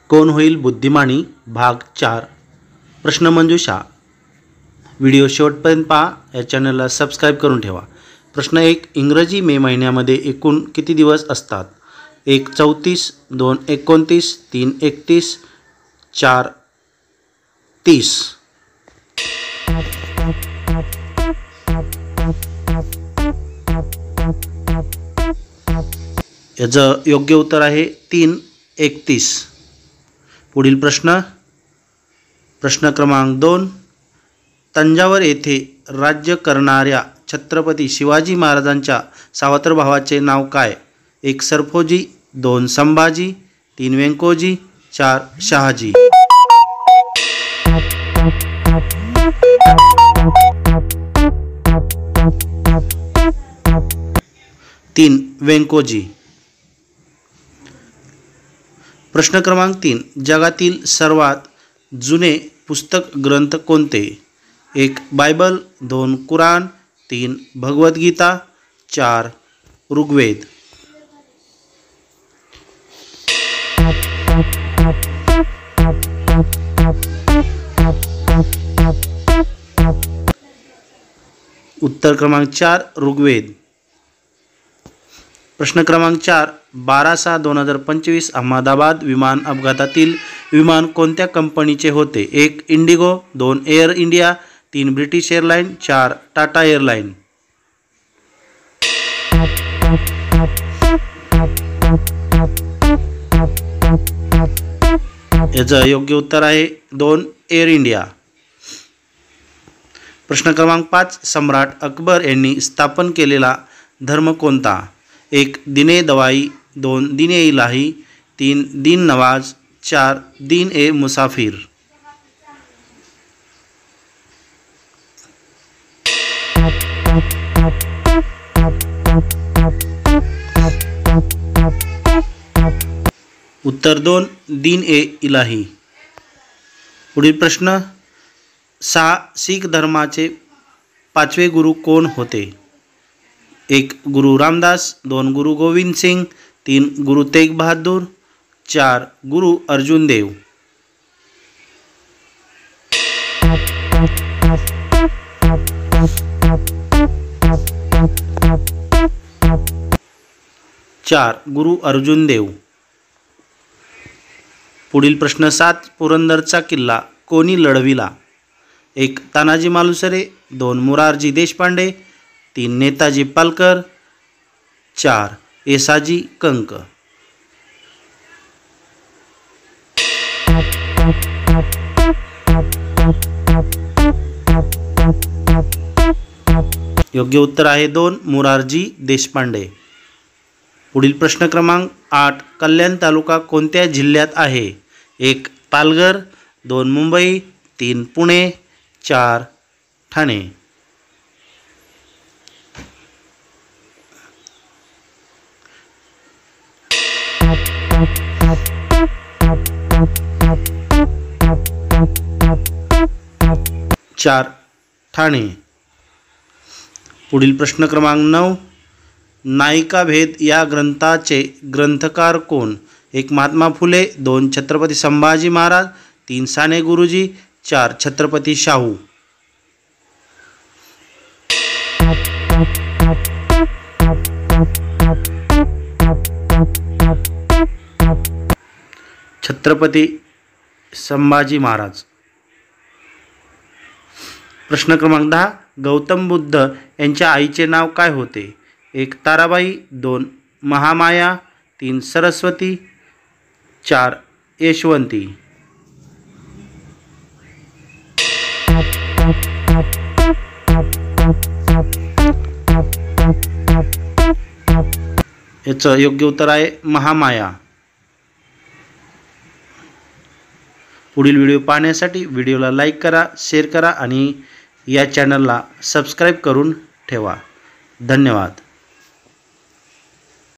कोण होईल बुद्धिमानी भाग 4 प्रश्नमंजुषा। व्हिडिओ शेवटपर्यंत पहा। या चॅनलला सबस्क्राइब करून ठेवा। प्रश्न 1, इंग्रजी मे महिन्यामध्ये एकूण किती दिवस असतात? 1 34, 2 29, 3 31, 4 30। याचं योग्य उत्तर आहे 3 31। पुढील प्रश्न क्रमांक 2, तंजावर येथे राज्य करणाऱ्या छत्रपती शिवाजी महाराजांच्या सावत्र भावाचे नाव काय? 1 सरफोजी, 2 संभाजी, 3 व्यंकोजी, 4 शहाजी। 3 व्यंकोजी। प्रश्न क्रमांक 3, जगातील सर्वात जुने पुस्तक ग्रंथ कोणते? 1 बायबल, 2 कुराण, 3 भगवद्गीता, 4 ऋग्वेद। 4 ऋग्वेद। प्रश्न क्रमांक 4, 12/6/2025 अहमदाबाद विमान अपघातातील विमान कोणत्या कंपनीचे होते? 1 Indigo, 2 air India, 3 British airline, 4 Tata airline. याचं योग्य उत्तर आहे 2 एअर इंडिया। प्रश्न क्रमांक 5, सम्राट अकबर यांनी स्थापन केलेला धर्म कोणता? 1 दीन दवाई, 2 दीन इलाही, 3 दीन नवाज, 4 दीन ए मुसाफिर। 2 दीन ए इलाही। पुढील प्रश्न 6, शीख धर्माचे 5वे गुरु कोण होते? 1 गुरु रामदास, 2 गुरु गोविंद सिंग, 3 गुरु तेग बहादूर, 4 गुरु अर्जुन देव। 4 गुरु अर्जुन देव। पुढील प्रश्न 7, पुरंदरचा किल्ला कोणी लढविला? 1 तानाजी मालुसरे, 2 मोरारजी देशपांडे, 3 नेताजी पालकर, 4 येसाजी कंक। योग्य उत्तर आहे 2 मोरारजी देशपांडे। पुढील प्रश्न क्रमांक 8, कल्याण तालुका कोणत्या जिल्ह्यात आहे? 1 पालघर, 2 मुंबई, 3 पुणे, 4 ठाणे। 4 ठाणे। पुढील प्रश्न क्रमांक 9, नायिका भेद या ग्रंथाचे ग्रंथकार कोण? 1 महात्मा फुले, 2 छत्रपती संभाजी महाराज, 3 साने गुरुजी, 4 छत्रपती शाहू। 'छत्रपती संभाजी महाराज। प्रश्न क्रमांक 10, गौतम बुद्ध यांच्या आईचे नाव काय होते? 1 ताराबाई, 2 महामाया, 3 सरस्वती, 4 यशवंती। 'याचं योग्य उत्तर आहे महामाया। पुढील व्हिडिओ पाहण्यासाठी व्हिडिओला लाईक करा, शेअर करा आणि या चॅनलला सबस्क्राइब करून ठेवा। धन्यवाद।